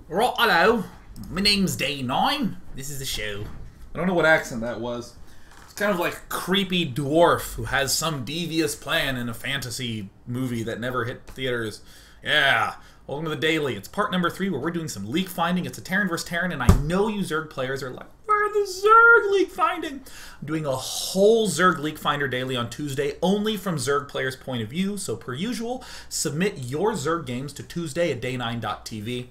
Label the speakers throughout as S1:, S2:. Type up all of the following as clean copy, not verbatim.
S1: Right, hello. My name's Day 9. This is the show. I don't know what accent that was. It's kind of like a creepy dwarf who has some devious plan in a fantasy movie that never hit theaters. Yeah. Welcome to the Daily. It's part number 3 where we're doing some leak finding. It's a Terran vs. Terran, and I know you Zerg players are like, where are the Zerg leak finding? I'm doing a whole Zerg leak finder daily on Tuesday, only from Zerg players' point of view. So per usual, submit your Zerg games to Tuesday at day9.tv.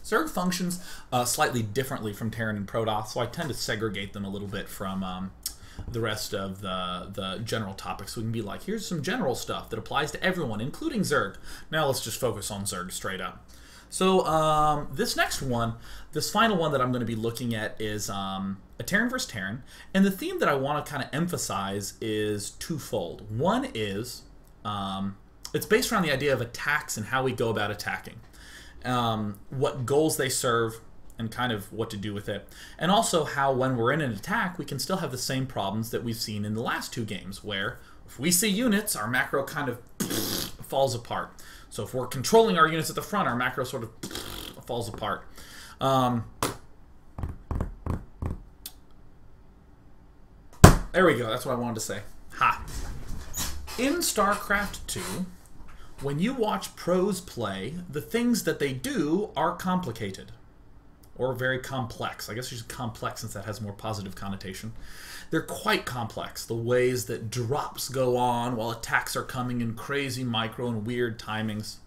S1: Zerg functions slightly differently from Terran and Protoss, so I tend to segregate them a little bit from the rest of the general topics. So we can be like, here's some general stuff that applies to everyone, including Zerg. Now let's just focus on Zerg straight up. So this next one, this final one that I'm going to be looking at is a Terran vs. Terran, and the theme that I want to kind of emphasize is twofold. One is, it's based around the idea of attacks and how we go about attacking. What goals they serve and kind of what to do with it. And also how when we're in an attack, we can still have the same problems that we've seen in the last two games, where if we see units, our macro kind of falls apart. So if we're controlling our units at the front, our macro sort of falls apart. There we go, that's what I wanted to say. Ha! In StarCraft 2, when you watch pros play, the things that they do are complicated. Or very complex. I guess it's complex since that has a more positive connotation. They're quite complex. The ways that drops go on while attacks are coming in crazy micro and weird timings.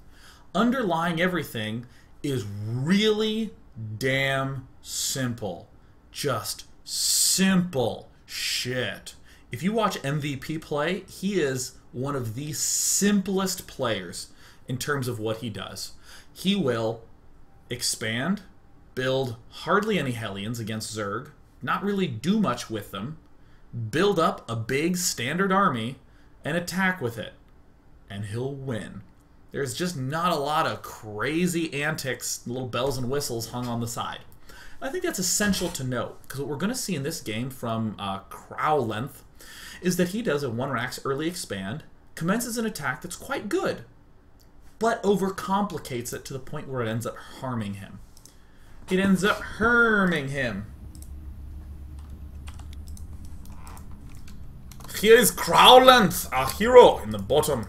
S1: Underlying everything is really damn simple. Just simple shit. If you watch MVP play, he is one of the simplest players in terms of what he does. He will expand, build hardly any Hellions against Zerg, not really do much with them, build up a big standard army, and attack with it. And he'll win. There's just not a lot of crazy antics, little bells and whistles hung on the side. I think that's essential to note, because what we're going to see in this game from Crow Length is that he does a 1-Rax early expand, commences an attack that's quite good, but overcomplicates it to the point where it ends up harming him. It ends up harming him. Here is Crow Length, our hero in the bottom.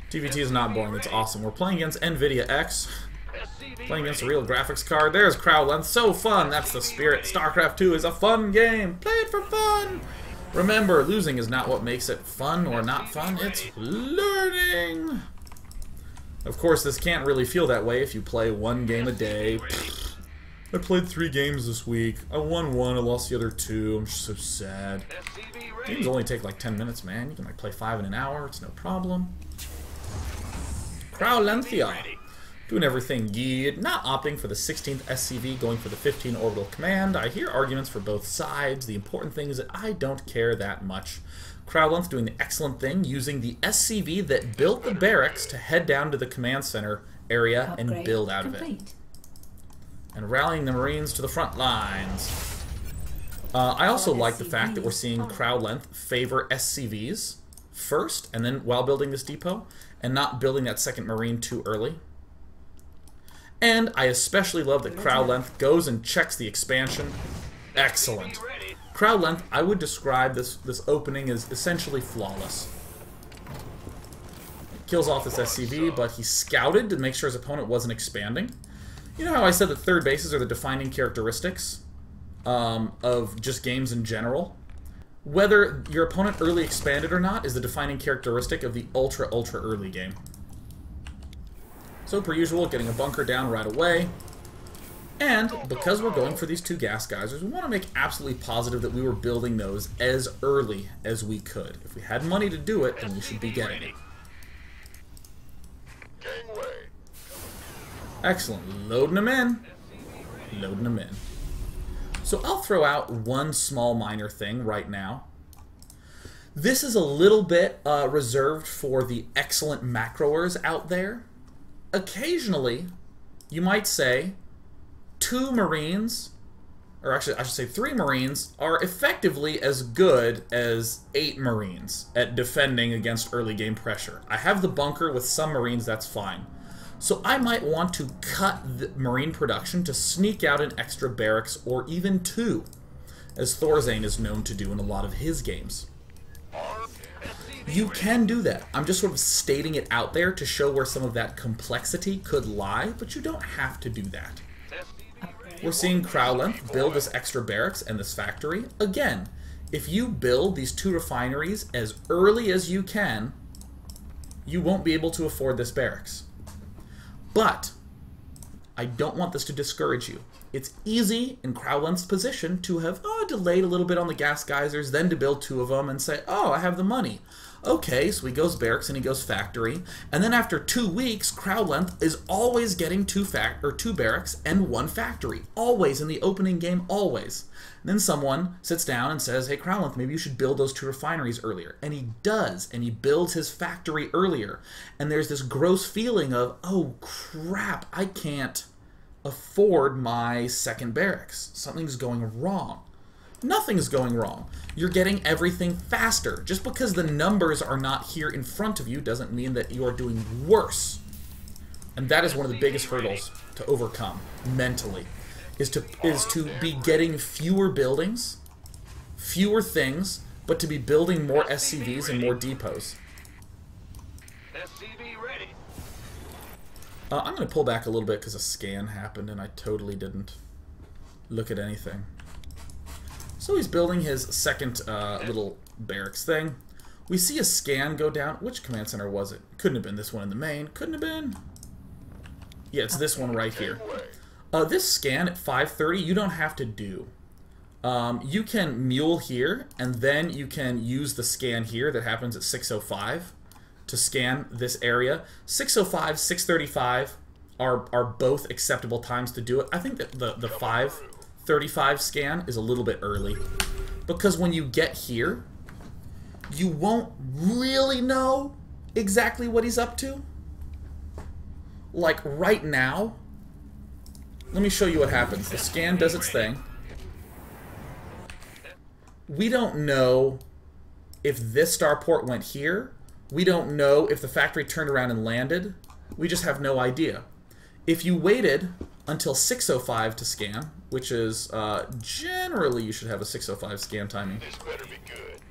S1: TVT is not boring, it's awesome. We're playing against NVIDIA X. Playing against a real graphics card. There's Crow Length. So fun. That's the spirit. StarCraft 2 is a fun game. Play it for fun. Remember, losing is not what makes it fun or not fun. It's learning. Of course, this can't really feel that way if you play one game a day. I played 3 games this week. I won 1, I lost the other 2. I'm just so sad. Games only take like 10 minutes, man. You can like play 5 in an hour. It's no problem. Crow Lenthia. Doing everything good. Not opting for the 16th SCV, going for the 15 orbital command. I hear arguments for both sides. The important thing is that I don't care that much. Crow Length doing the excellent thing, using the SCV that built the barracks to head down to the command center area and build out of it. And rallying the Marines to the front lines. I also like the fact that we're seeing Crow Length favor SCVs first, and then while building this depot, and not building that second Marine too early. And I especially love that Crow Length goes and checks the expansion. Excellent. Crow Length, I would describe this opening as essentially flawless. Kills off this SCV, but he scouted to make sure his opponent wasn't expanding. You know how I said that third bases are the defining characteristics of just games in general? Whether your opponent early expanded or not is the defining characteristic of the ultra early game. So per usual, getting a bunker down right away. And because we're going for these 2 gas geysers, we want to make absolutely positive that we were building those as early as we could. If we had money to do it, then we should be getting it. Excellent. Loading them in. Loading them in. So I'll throw out one small minor thing right now. This is a little bit reserved for the excellent macroers out there. Occasionally, you might say, 2 Marines or actually I should say 3 Marines, are effectively as good as 8 Marines at defending against early game pressure. I have the bunker with some Marines, that's fine. So I might want to cut the Marine production to sneak out an extra barracks or even 2, as Thorzane is known to do in a lot of his games. You can do that. I'm just sort of stating it out there to show where some of that complexity could lie, but you don't have to do that. We're seeing Crowlent build this extra barracks and this factory. Again, if you build these 2 refineries as early as you can, you won't be able to afford this barracks. But I don't want this to discourage you. It's easy in Crowlent's position to have delayed a little bit on the gas geysers, then to build 2 of them and say, oh, I have the money. Okay, so he goes barracks and he goes factory, and then after 2 weeks, Crowlent is always getting 2 barracks and 1 factory. Always in the opening game, always. And then someone sits down and says, hey Crowlent, maybe you should build those 2 refineries earlier. And he does, and he builds his factory earlier. And there's this gross feeling of, oh crap, I can't afford my 2nd barracks. Something's going wrong. Nothing's going wrong. You're getting everything faster. Just because the numbers are not here in front of you doesn't mean that you are doing worse. And that is one of the biggest hurdles to overcome mentally, is to be getting fewer buildings, fewer things, but to be building more SCVs and more depots. I'm going to pull back a little bit because a scan happened and I totally didn't look at anything. So he's building his 2nd little barracks thing. We see a scan go down. Which command center was it? Couldn't have been this one in the main. Couldn't have been. Yeah, it's this one right here. This scan at 5:30, you don't have to do. You can mule here, and then you can use the scan here that happens at 6:05 to scan this area. 6:05, 6:35 are both acceptable times to do it. I think that the 5:35 scan is a little bit early, because when you get here, you won't really know exactly what he's up to. Like right now, let me show you what happens. The scan does its thing. We don't know if this starport went here. We don't know if the factory turned around and landed. We just have no idea. If you waited until 6:05 to scan, which is generally you should have a 6:05 scan timing.
S2: This better be good.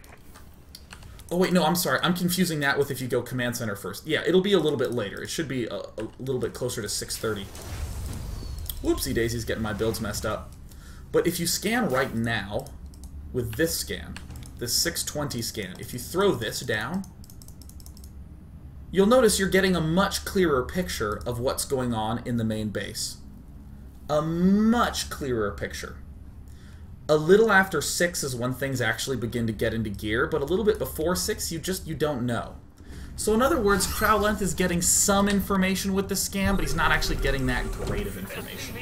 S1: Oh wait, no, I'm sorry. I'm confusing that with if you go command center first. Yeah, it'll be a little bit later. It should be a little bit closer to 6:30. Whoopsie daisies, getting my builds messed up. But if you scan right now with this scan, this 6:20 scan, if you throw this down, you'll notice you're getting a much clearer picture of what's going on in the main base. A much clearer picture. A little after 6 is when things actually begin to get into gear, but a little bit before 6, you don't know. So in other words, Crowlent is getting some information with the scan, but he's not actually getting that great of information.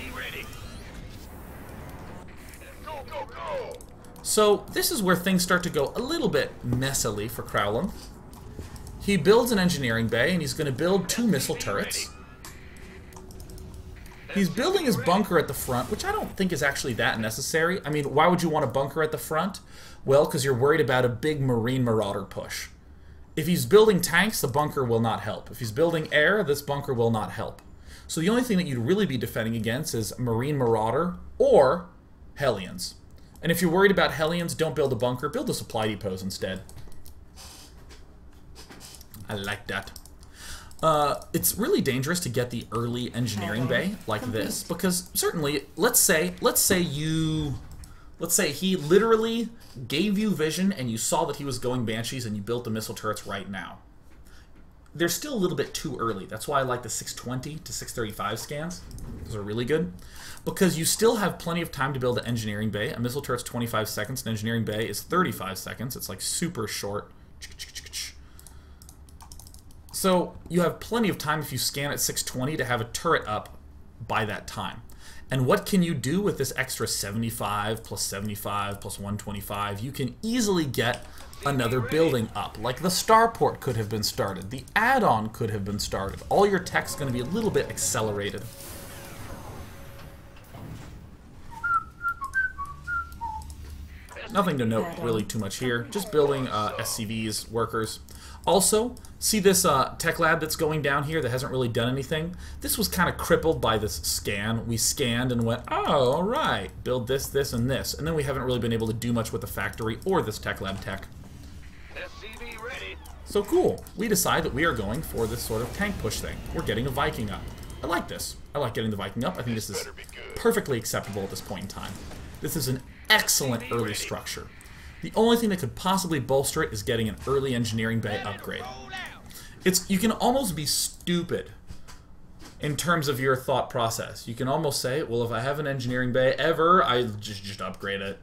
S1: So this is where things start to go a little bit messily for Crowlent. He builds an engineering bay, and he's going to build 2 missile turrets. He's building his bunker at the front, which I don't think is actually that necessary. I mean, why would you want a bunker at the front? Well, because you're worried about a big Marine Marauder push. If he's building tanks, the bunker will not help. If he's building air, this bunker will not help. So the only thing that you'd really be defending against is Marine Marauder or Hellions. And if you're worried about Hellions, don't build a bunker, build the supply depots instead. I like that. It's really dangerous to get the early engineering bay like this, because certainly, let's say he literally gave you vision and you saw that he was going Banshees and you built the missile turrets right now. They're still a little bit too early. That's why I like the 6:20 to 6:35 scans. Those are really good, because you still have plenty of time to build an engineering bay. A missile turret's 25 seconds, an engineering bay is 35 seconds. It's like super short. So you have plenty of time if you scan at 6:20 to have a turret up by that time. And what can you do with this extra 75 plus 75 plus 125? You can easily get another building up. Like the starport could have been started. The add-on could have been started. All your tech's going to be a little bit accelerated. Nothing to note really too much here. Just building SCVs, workers. Also, see this tech lab that's going down here that hasn't really done anything? This was kind of crippled by this scan. We scanned and went, oh, alright, build this, this, and this. And then we haven't really been able to do much with the factory or this tech lab tech.
S2: SCV ready.
S1: So cool. We decide that we are going for this sort of tank push thing. We're getting a Viking up. I like this. I like getting the Viking up. I think this is perfectly acceptable at this point in time. This is an excellent early structure. The only thing that could possibly bolster it is getting an early engineering bay upgrade. You can almost be stupid in terms of your thought process. You can almost say, well, if I have an engineering bay ever, I just upgrade it.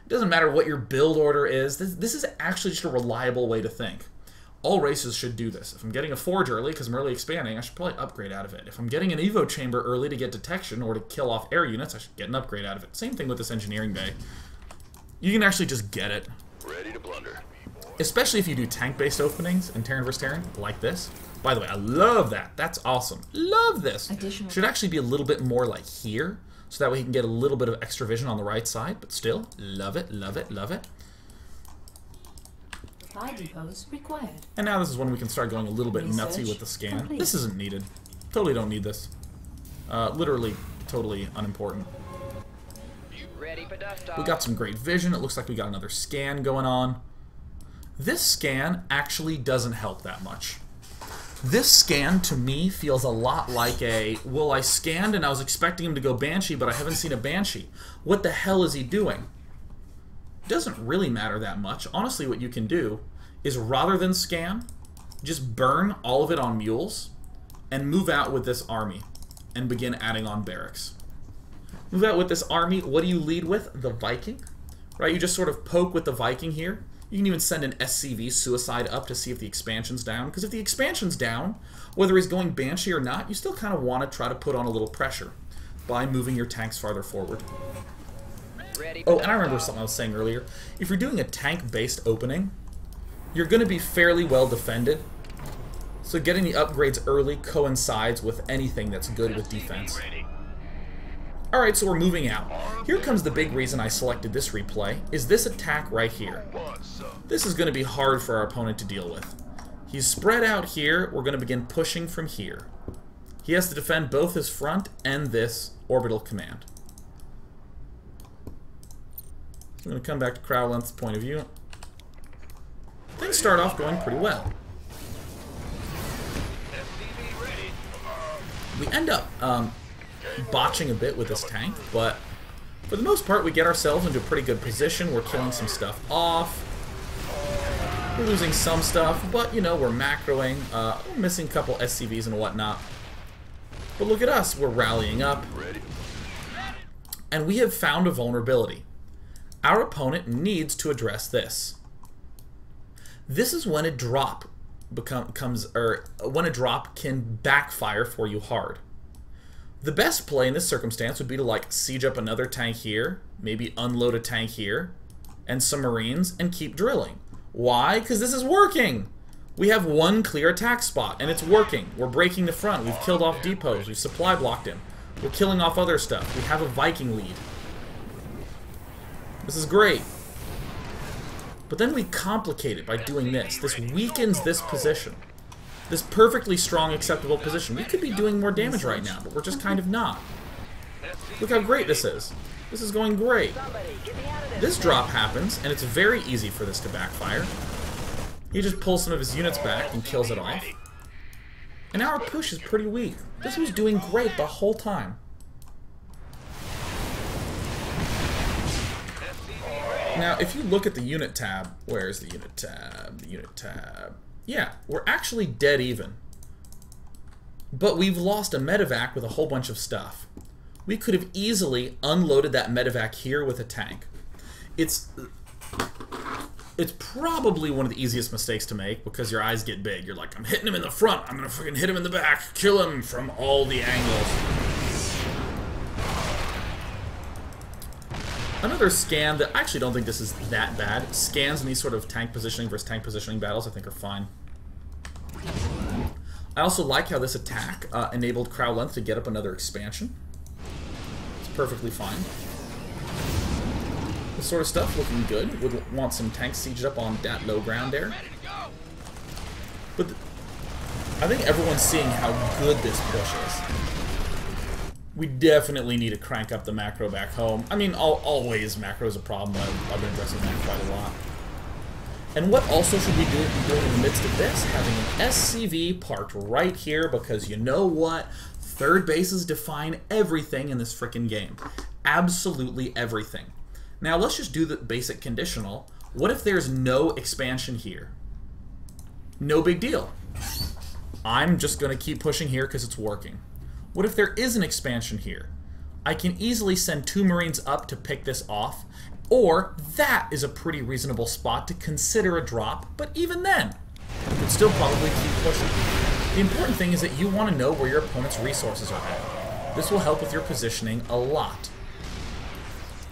S1: It doesn't matter what your build order is. This is actually just a reliable way to think. All races should do this. If I'm getting a forge early because I'm early expanding, I should probably upgrade out of it. If I'm getting an evo chamber early to get detection or to kill off air units, I should get an upgrade out of it. Same thing with this engineering bay. You can actually just get it.
S2: Ready to blunder.
S1: Especially if you do tank-based openings in Terran vs. Terran, like this. By the way, I love that. That's awesome. Love this. Should actually be a little bit more like here, so that way you can get a little bit of extra vision on the right side, but still, love it, love it, love it.
S3: Supply depots required.
S1: And now this is when we can start going a little bit nutsy with the scan.
S3: Complete.
S1: This isn't needed. Totally don't need this. Literally, totally unimportant.
S2: Ready for dust
S1: We got some great vision. It looks like we got another scan going on. This scan actually doesn't help that much. This scan, to me, feels a lot like a, well, I scanned and I was expecting him to go Banshee, but I haven't seen a Banshee. What the hell is he doing? Doesn't really matter that much. Honestly, what you can do is, rather than scan, just burn all of it on mules and move out with this army and begin adding on barracks. Move out with this army. What do you lead with? The Viking, right? You just sort of poke with the Viking here. You can even send an SCV suicide up to see if the expansion's down, because if the expansion's down, whether he's going Banshee or not, you still kind of want to try to put on a little pressure by moving your tanks farther forward. Oh, and I remember something I was saying earlier. If you're doing a tank-based opening, you're going to be fairly well defended. So getting the upgrades early coincides with anything that's good with defense. Alright, so we're moving out. Here comes the big reason I selected this replay, is this attack right here. This is going to be hard for our opponent to deal with. He's spread out here, we're going to begin pushing from here. He has to defend both his front and this orbital command. So I'm going to come back to crowd length's point of view. Things start off going pretty well. We end up botching a bit with this tank, but for the most part we get ourselves into a pretty good position. We're killing some stuff off. We're losing some stuff, but you know, we're macroing. We're missing a couple SCVs and whatnot. But look at us, we're rallying up. And we have found a vulnerability. Our opponent needs to address this. This is when a drop when a drop can backfire for you hard. The best play in this circumstance would be to like siege up another tank here, maybe unload a tank here, and some marines, and keep drilling. Why? Because this is working! We have one clear attack spot, and it's working. We're breaking the front, we've killed off depots, we've supply blocked him. We're killing off other stuff, we have a Viking lead. This is great. But then we complicate it by doing this. This weakens this position. This perfectly strong, acceptable position. We could be doing more damage right now, but we're just kind of not. Look how great this is. This is going great. This drop happens, and it's very easy for this to backfire. He just pulls some of his units back and kills it off. And our push is pretty weak. This was doing great the whole time. Now, if you look at the unit tab, where's the unit tab? The unit tab. Yeah, we're actually dead even. But we've lost a medevac with a whole bunch of stuff. We could have easily unloaded that medevac here with a tank. It's probably one of the easiest mistakes to make because your eyes get big. You're like, I'm hitting him in the front, I'm gonna freaking hit him in the back, kill him from all the angles. Another scan that I actually don't think this is that bad. Scans in these sort of tank positioning versus tank positioning battles I think are fine. I also like how this attack enabled crowd length to get up another expansion. It's perfectly fine. This sort of stuff looking good. Would want some tanks sieged up on that low ground there. But I think everyone's seeing how good this push is. We definitely need to crank up the macro back home. I mean, always macro is a problem, but I've been addressing that quite a lot. And what also should we be doing in the midst of this? Having an SCV parked right here, because you know what? Third bases define everything in this frickin' game. Absolutely everything. Now let's just do the basic conditional. What if there's no expansion here? No big deal. I'm just going to keep pushing here because it's working. What if there is an expansion here? I can easily send 2 Marines up to pick this off, or that is a pretty reasonable spot to consider a drop, but even then, you could still probably keep pushing. The important thing is that you want to know where your opponent's resources are at. This will help with your positioning a lot.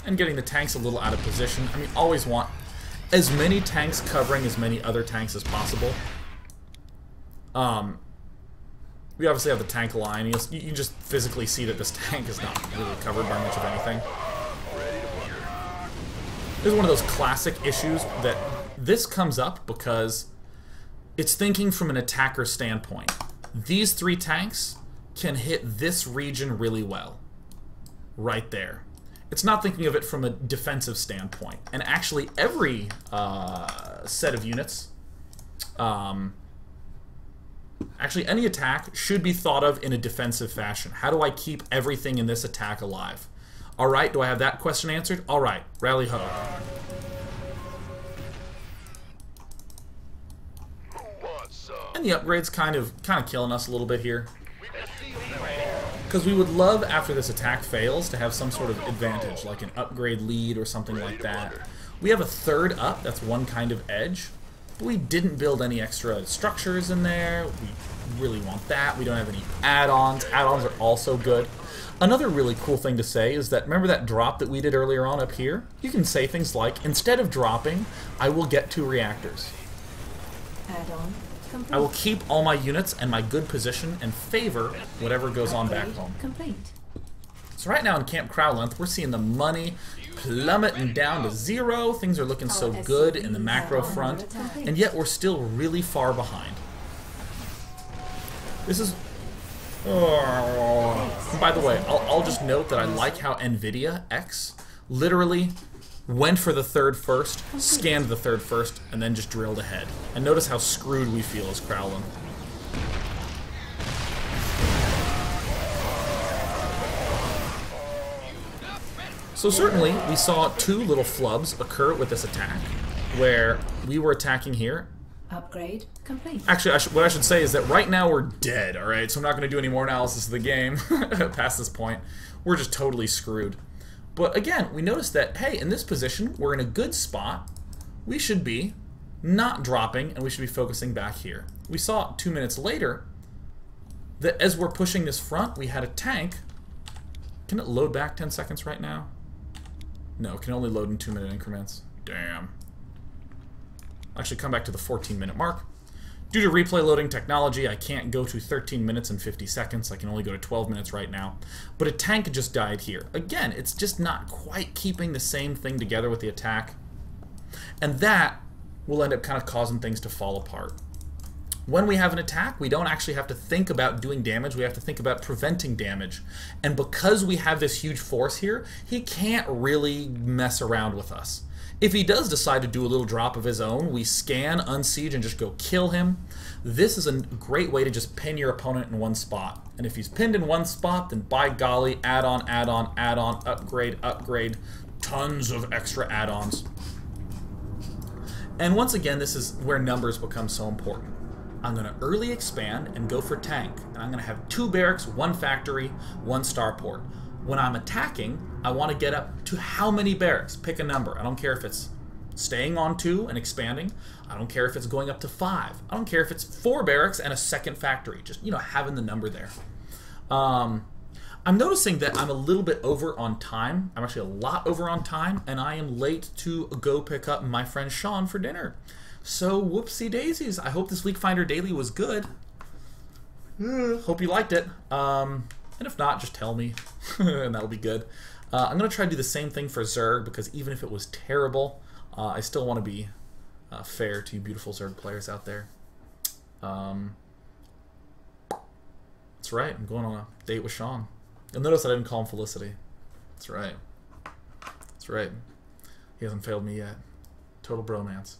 S1: And getting the tanks a little out of position. I mean, always want as many tanks covering as many other tanks as possible. We obviously have the tank line. You just physically see that this tank is not really covered by much of anything. This is one of those classic issues that this comes up because it's thinking from an attacker standpoint. These 3 tanks can hit this region really well. Right there. It's not thinking of it from a defensive standpoint. And actually every set of units, actually any attack should be thought of in a defensive fashion. How do I keep everything in this attack alive? Alright, do I have that question answered? Alright, rally ho. And the upgrade's kind of killing us a little bit here. Because we would love, after this attack fails, to have some sort of advantage, like an upgrade lead or something like that. We have a 3rd up, that's one kind of edge. But we didn't build any extra structures in there. We really want that. We don't have any add-ons. Add-ons are also good. Another really cool thing to say is that, remember that drop that we did earlier on up here? You can say things like, instead of dropping, I will get 2 reactors.
S3: Add-on complete.
S1: I will keep all my units and my good position and favor whatever goes on back home.
S3: Complete.
S1: So right now in Camp Crowlength, we're seeing the money plummeting down to 0. Things are looking so good in the macro front, and yet we're still really far behind. This is... Oh. By the way, I'll just note that I like how NVIDIA X literally went for the 3rd first, scanned the 3rd first, and then just drilled ahead. And notice how screwed we feel as Crowlength. So certainly, we saw 2 little flubs occur with this attack, where we were attacking here.
S3: Upgrade complete.
S1: Actually, what I should say is that right now we're dead, alright? So I'm not going to do any more analysis of the game past this point. We're just totally screwed. But again, we noticed that, hey, in this position, we're in a good spot. We should be not dropping, and we should be focusing back here. We saw 2 minutes later that as we're pushing this front, we had a tank. Can it load back 10 seconds right now? No, it can only load in 2-minute increments. Damn. Actually, come back to the 14-minute mark. Due to replay loading technology, I can't go to 13 minutes and 50 seconds. I can only go to 12 minutes right now. But a tank just died here. Again, it's just not quite keeping the same thing together with the attack. And that will end up kind of causing things to fall apart. When we have an attack, we don't actually have to think about doing damage. We have to think about preventing damage. And because we have this huge force here, he can't really mess around with us. If he does decide to do a little drop of his own, we scan, unsiege, and just go kill him. This is a great way to just pin your opponent in one spot. And if he's pinned in one spot, then by golly, add-on, add-on, add-on, upgrade, upgrade, tons of extra add-ons. And once again, this is where numbers become so important. I'm going to early expand and go for tank. And I'm going to have 2 barracks, 1 factory, 1 starport. When I'm attacking, I want to get up to how many barracks? Pick a number. I don't care if it's staying on 2 and expanding. I don't care if it's going up to 5. I don't care if it's 4 barracks and a 2nd factory. Just, you know, having the number there. I'm noticing that I'm a little bit over on time. I'm actually a lot over on time, and I am late to go pick up my friend Sean for dinner. So, whoopsie daisies. I hope this Leak Finder Daily was good. Hope you liked it. And if not, just tell me, and that'll be good. I'm going to try to do the same thing for Zerg, because even if it was terrible, I still want to be fair to you beautiful Zerg players out there. That's right, I'm going on a date with Sean. You'll notice I didn't call him Felicity. That's right. That's right. He hasn't failed me yet. Total bromance.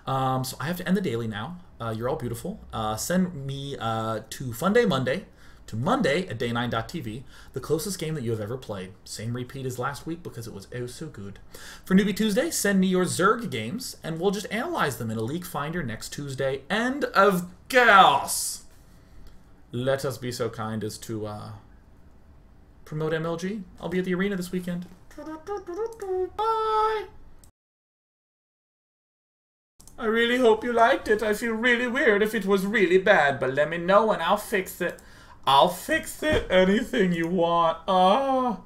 S1: So I have to end the daily now. You're all beautiful. Send me to Fun Day Monday, to Monday at day9.tv, the closest game that you have ever played. Same repeat as last week because it was oh so good. For Newbie Tuesday, send me your Zerg games, and we'll just analyze them in a League Finder next Tuesday. End of chaos! Let us be so kind as to promote MLG. I'll be at the arena this weekend. Bye! I really hope you liked it. I feel really weird if it was really bad, but let me know and I'll fix it. I'll fix it. Anything you want. Ah.